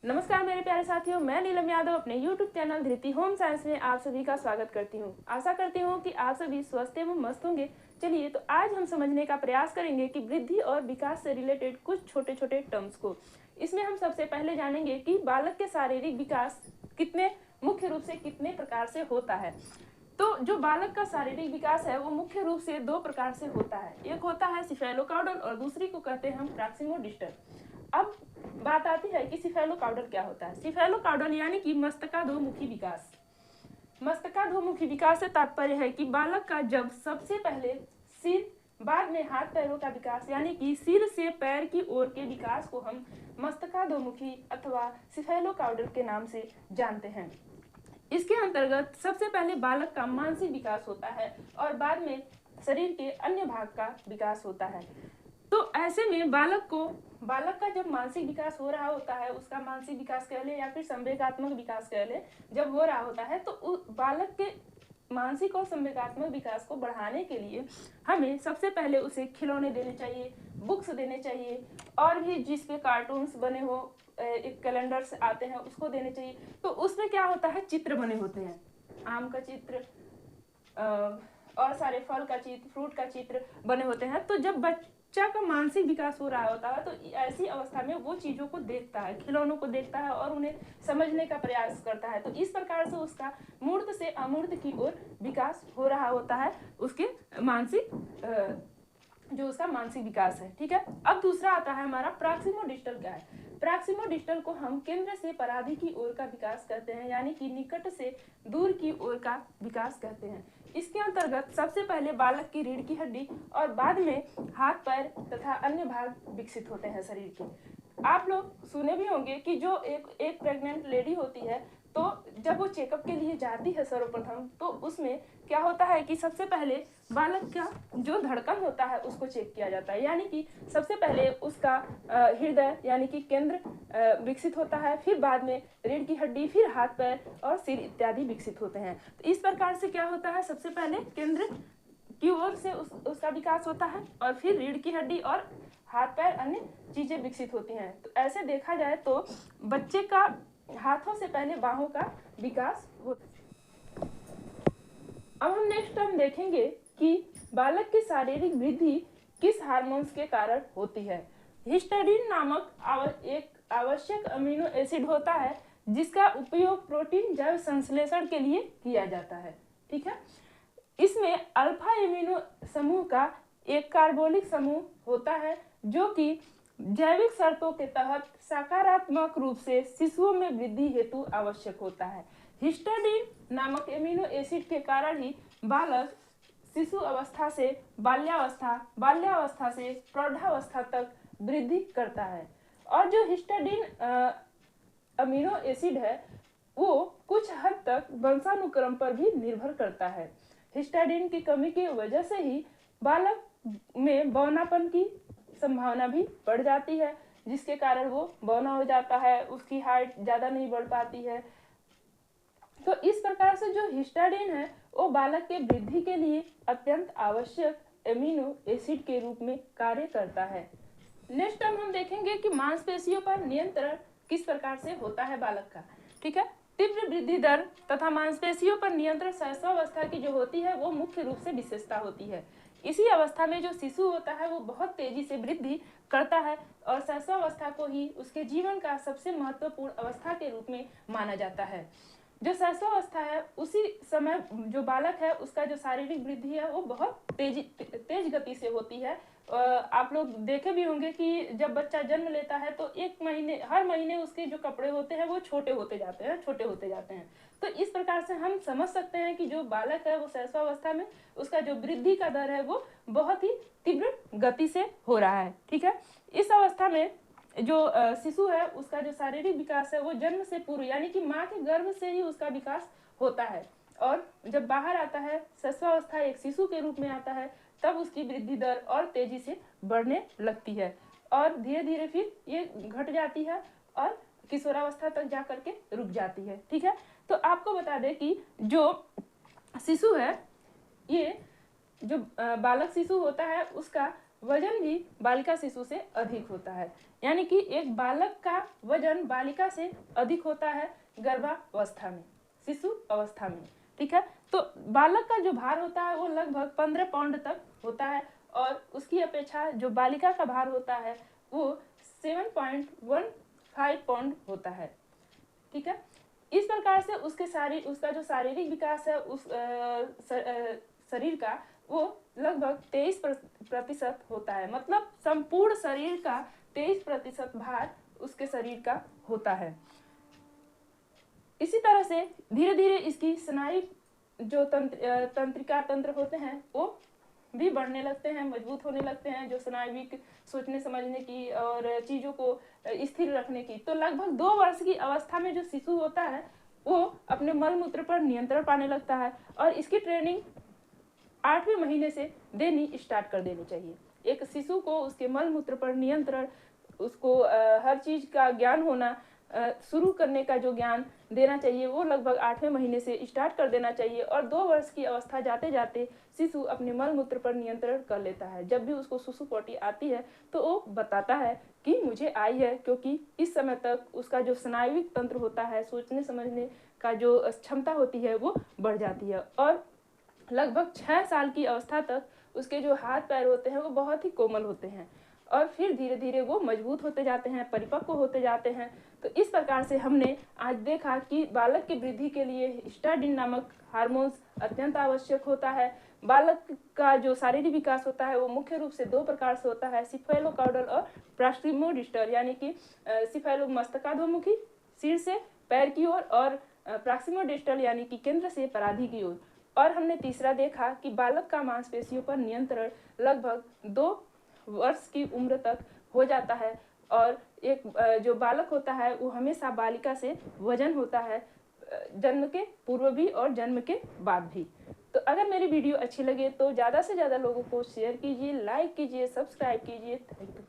नमस्कार मेरे प्यारे साथियों, मैं नीलम यादव अपने YouTube चैनल धृति होम साइंस में आप सभी का स्वागत करती हूँ। आशा करती हूँ कि आप सभी स्वस्थ एवं मस्त होंगे। चलिए तो आज हम समझने का प्रयास करेंगे कि वृद्धि और विकास से रिलेटेड कुछ छोटे छोटे टर्म्स को। इसमें हम सबसे पहले जानेंगे कि बालक के शारीरिक विकास मुख्य रूप से कितने प्रकार से होता है। तो जो बालक का शारीरिक विकास है वो मुख्य रूप से दो प्रकार से होता है। एक होता है सिफेलोकाउडल और दूसरी को कहते हैं हम प्रॉक्सिमोडिस्टल। अब बात आती है कि सिफेलोकाउडल क्या होता है। सिफेलोकाउडल यानी कि मस्तकाधोमुखी विकास। मस्तकाधोमुखी विकास से तात्पर्य है कि बालक का जब सबसे पहले सिर, बाद में हाथ पैरों का विकास, यानी कि सिर से पैर की ओर के विकास को हम मस्तकाधोमुखी अथवा सिफेलोकाउडल के नाम से जानते हैं। इसके अंतर्गत सबसे पहले बालक का मानसिक विकास होता है और बाद में शरीर के अन्य भाग का विकास होता है। तो ऐसे में बालक का जब मानसिक विकास हो रहा होता है, उसका मानसिक विकास कह ले या फिर संवेगात्मक विकास कह ले, जब हो रहा होता है तो बालक के मानसिक और संवेगात्मक विकास को बढ़ाने के लिए हमें सबसे पहले उसे खिलौने देने चाहिए, बुक्स देने चाहिए, और भी जिस पे कार्टून्स बने हो, एक कैलेंडर्स आते हैं उसको देने चाहिए। तो उसमें क्या होता है, चित्र बने होते हैं, आम का चित्र और सारे फल का चित्र, फ्रूट का चित्र बने होते हैं। तो जब बच्चा का मानसिक विकास हो रहा होता है तो ऐसी अवस्था में वो चीज़ों को देखता है, खिलौनों को देखता है और उन्हें समझने का प्रयास करता है। तो इस प्रकार से उसका मूर्त से अमूर्त की ओर विकास हो रहा होता है, उसके जो उसका मानसिक विकास है। ठीक है, अब दूसरा आता है हमारा प्रॉक्सिमोडिस्टल। क्या है? प्रॉक्सिमोडिस्टल को हम केंद्र से पराधि की ओर का विकास कहते हैं, यानी कि निकट से दूर की ओर का विकास कहते हैं। इसके अंतर्गत सबसे पहले बालक की रीढ़ की हड्डी और बाद में हाथ पैर तथा अन्य भाग विकसित होते हैं शरीर के। आप लोग सुने भी होंगे कि जो एक प्रेग्नेंट लेडी होती है तो जब वो चेकअप के लिए जाती है सर्वप्रथम, तो उसमें क्या होता है कि सबसे पहले बालक का जो धड़कन होता है उसको चेक किया जाता है, यानी कि सबसे पहले उसका हृदय यानी कि केंद्र विकसित होता है, फिर बाद में रीढ़ की हड्डी, फिर हाथ पैर और सिर इत्यादि विकसित होते हैं। तो इस प्रकार से क्या होता है, सबसे पहले केंद्र की ओर से उसका विकास होता है और फिर रीढ़ की हड्डी और हाथ पैर अन्य चीजें विकसित होती हैं। तो ऐसे देखा जाए तो बच्चे का हाथों से पहले बाहों का विकास होता है। अब हम नेक्स्ट टर्म देखेंगे कि बालक की शारीरिक वृद्धि किस हार्मोन्स के कारण होती है। हिस्टडीन नामक एक आवश्यक अमीनो एसिड होता है जिसका उपयोग प्रोटीन जैव संश्लेषण के लिए किया जाता है। ठीक है, इसमें अल्फा एमिनो समूह का एक कार्बोनिक समूह होता है जो कि जैविक शर्तों के तहत सकारात्मक रूप से शिशुओं में वृद्धि हेतु आवश्यक होता है। हिस्टडीन नामक एमिनो एसिड के कारण ही बालक शिशु अवस्था से बाल्यावस्था, बाल्यावस्था से प्रौढ़ावस्था तक वृद्धि करता है। और जो हिस्टडीन अमीनो एसिड है वो कुछ हद तक वंशानुक्रम पर भी निर्भर करता है। हिस्टडीन की कमी की वजह से ही बालक में बौनापन की संभावना भी बढ़ जाती है, जिसके कारण वो बौना हो जाता है, उसकी हाइट ज़्यादा नहीं बढ़ पाती है। तो इस प्रकार से जो हिस्टाडीन है वो बालक के वृद्धि के लिए अत्यंत आवश्यक एमिनो एसिड के रूप में कार्य करता है। नेक्स्ट टाइम हम देखेंगे कि मांसपेशियों पर नियंत्रण किस प्रकार से होता है बालक का। ठीक है, तीव्र वृद्धि दर तथा मांसपेशियों पर नियंत्रण शैशवावस्था की जो होती है वो मुख्य रूप से विशेषता होती है। इसी अवस्था में जो शिशु होता है वो बहुत तेजी से वृद्धि करता है और शैशवावस्था को ही उसके जीवन का सबसे महत्वपूर्ण अवस्था के रूप में माना जाता है। जो शैशवावस्था है उसी समय जो बालक है उसका जो शारीरिक वृद्धि है वो बहुत तेज गति से होती है। आप लोग देखे भी होंगे कि जब बच्चा जन्म लेता है तो हर महीने उसके जो कपड़े होते हैं वो छोटे होते जाते हैं। तो इस प्रकार से हम समझ सकते हैं कि जो बालक है वो शैशवावस्था में उसका जो वृद्धि का दर है वो बहुत ही तीव्र गति से हो रहा है। ठीक है, इस अवस्था में जो शिशु है उसका जो शारीरिक विकास है वो जन्म से पूर्व यानी कि माँ के गर्भ से ही उसका विकास होता है, और जब बाहर आता है शैशवावस्था एक शिशु के रूप में आता है तब उसकी वृद्धि दर और तेजी से बढ़ने लगती है और धीरे धीरे फिर ये घट जाती है और किशोरावस्था तक जा करके रुक जाती है। ठीक है, तो आपको बता दें कि जो शिशु है, ये जो बालक शिशु होता है उसका वजन भी बालिका शिशु से अधिक होता है, यानी कि एक बालक का वजन बालिका से अधिक होता है गर्भावस्था में, शिशु अवस्था में। ठीक है, तो बालक का जो भार होता है वो लगभग 15 पाउंड तक होता है और उसकी अपेक्षा जो बालिका का भार होता है वो 7.15 पाउंड होता है। ठीक है, इस प्रकार से उसका जो शारीरिक विकास है उस शरीर का वो लगभग 23% होता है, मतलब संपूर्ण शरीर का 23% भार उसके शरीर का होता है। इसी तरह से धीरे धीरे इसकी स्नायु जो तंत्रिका तंत्र होते हैं वो भी बढ़ने लगते हैं, मजबूत होने लगते हैं, जो स्नायुविक सोचने समझने की और चीज़ों को स्थिर रखने की। तो लगभग 2 वर्ष की अवस्था में जो शिशु होता है वो अपने मल मूत्र पर नियंत्रण पाने लगता है और इसकी ट्रेनिंग 8वें महीने से देनी स्टार्ट कर देनी चाहिए। एक शिशु को उसके मल मूत्र पर नियंत्रण, उसको हर चीज़ का ज्ञान होना, शुरू करने का जो ज्ञान देना चाहिए वो लगभग 8वें महीने से स्टार्ट कर देना चाहिए और 2 वर्ष की अवस्था जाते जाते शिशु अपने मल मूत्र पर नियंत्रण कर लेता है। जब भी उसको सुसु पोटी आती है तो वो बताता है कि मुझे आई है, क्योंकि इस समय तक उसका जो स्नायुविक तंत्र होता है, सोचने समझने का जो क्षमता होती है वो बढ़ जाती है और लगभग 6 साल की अवस्था तक उसके जो हाथ पैर होते हैं वो बहुत ही कोमल होते हैं और फिर धीरे धीरे वो मजबूत होते जाते हैं, परिपक्व होते जाते हैं। तो इस प्रकार से हमने आज देखा कि बालक की वृद्धि के लिए हिस्टाडीन नामक हार्मोन्स अत्यंत आवश्यक होता है। बालक का जो शारीरिक विकास होता है वो मुख्य रूप से 2 प्रकार से होता है, सिफेलोकाउडल और प्रॉक्सिमोडिस्टल, यानी कि सिफेलो मस्तकाधोमुखी सिर से पैर की ओर और प्रॉक्सिमोडिस्टल यानी कि केंद्र से पराधी की ओर। और हमने तीसरा देखा कि बालक का मांसपेशियों पर नियंत्रण लगभग 2 वर्ष की उम्र तक हो जाता है और एक जो बालक होता है वो हमेशा बालिका से वजन होता है, जन्म के पूर्व भी और जन्म के बाद भी। तो अगर मेरी वीडियो अच्छी लगे तो ज़्यादा से ज़्यादा लोगों को शेयर कीजिए, लाइक कीजिए, सब्सक्राइब कीजिए। Thank you.